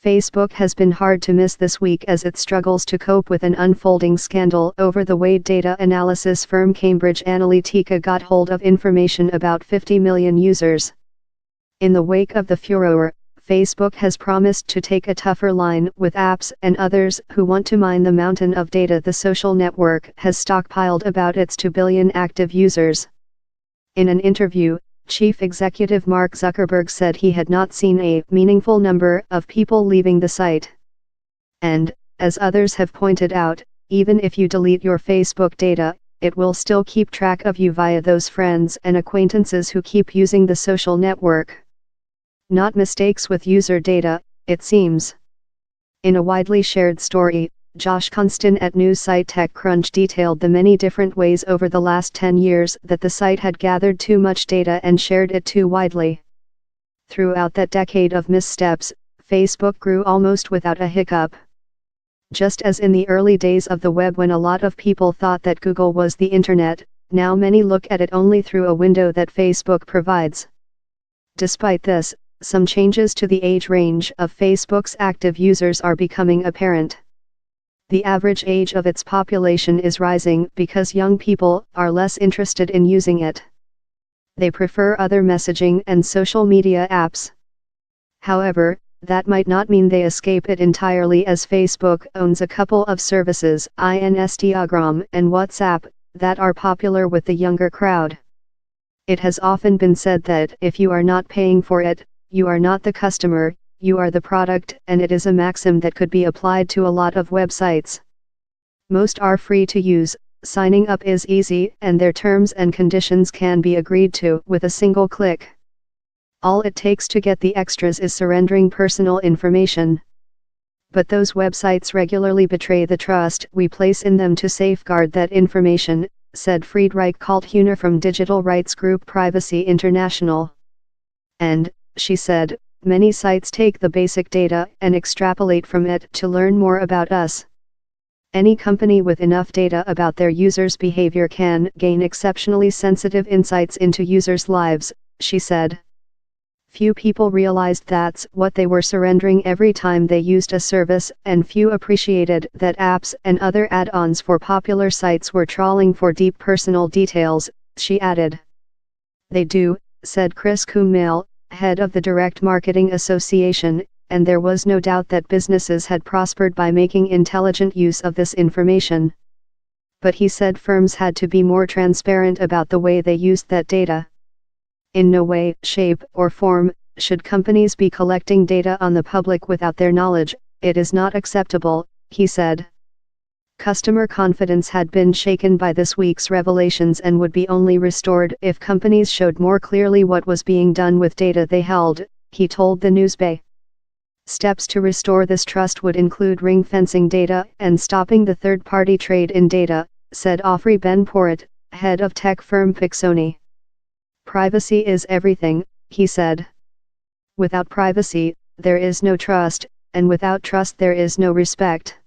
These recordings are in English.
Facebook has been hard to miss this week as it struggles to cope with an unfolding scandal over the way data analysis firm Cambridge Analytica got hold of information about 50 million users. In the wake of the furor, Facebook has promised to take a tougher line with apps and others who want to mine the mountain of data the social network has stockpiled about its 2 billion active users. In an interview, Chief Executive Mark Zuckerberg said he had not seen a meaningful number of people leaving the site. And, as others have pointed out, even if you delete your Facebook data, it will still keep track of you via those friends and acquaintances who keep using the social network. Not mistakes with user data, it seems. In a widely shared story, Josh Constan at news site TechCrunch detailed the many different ways over the last 10 years that the site had gathered too much data and shared it too widely. Throughout that decade of missteps, Facebook grew almost without a hiccup. Just as in the early days of the web when a lot of people thought that Google was the internet, now many look at it only through a window that Facebook provides. Despite this, some changes to the age range of Facebook's active users are becoming apparent. The average age of its population is rising because young people are less interested in using it. They prefer other messaging and social media apps. However, that might not mean they escape it entirely, as Facebook owns a couple of services, Instagram and WhatsApp, that are popular with the younger crowd. It has often been said that if you are not paying for it, you are not the customer, you are the product, and it is a maxim that could be applied to a lot of websites. Most are free to use, signing up is easy, and their terms and conditions can be agreed to with a single click. All it takes to get the extras is surrendering personal information. But those websites regularly betray the trust we place in them to safeguard that information, said Friederike Kaltheuner from digital rights group Privacy International. And, she said, many sites take the basic data and extrapolate from it to learn more about us. Any company with enough data about their users' behavior can gain exceptionally sensitive insights into users' lives, she said. Few people realized that's what they were surrendering every time they used a service, and few appreciated that apps and other add-ons for popular sites were trawling for deep personal details, she added. They do, said Chris Kumail, head of the Direct Marketing Association, and there was no doubt that businesses had prospered by making intelligent use of this information. But he said firms had to be more transparent about the way they used that data. In no way, shape, or form, should companies be collecting data on the public without their knowledge. It is not acceptable, he said. Customer confidence had been shaken by this week's revelations and would be only restored if companies showed more clearly what was being done with data they held, he told the Newsbay. Steps to restore this trust would include ring-fencing data and stopping the third-party trade in data, said Ofri Ben-Porat, head of tech firm Pixoni. Privacy is everything, he said. Without privacy, there is no trust, and without trust there is no respect.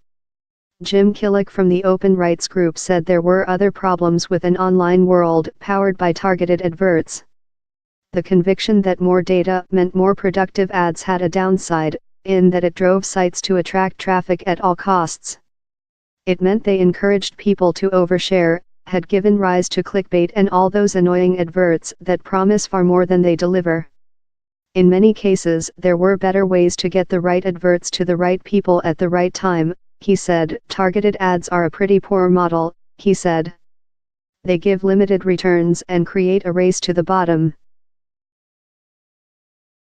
Jim Killick from the Open Rights Group said there were other problems with an online world powered by targeted adverts. The conviction that more data meant more productive ads had a downside, in that it drove sites to attract traffic at all costs. It meant they encouraged people to overshare, had given rise to clickbait and all those annoying adverts that promise far more than they deliver. In many cases, there were better ways to get the right adverts to the right people at the right time, he said. Targeted ads are a pretty poor model, he said. They give limited returns and create a race to the bottom.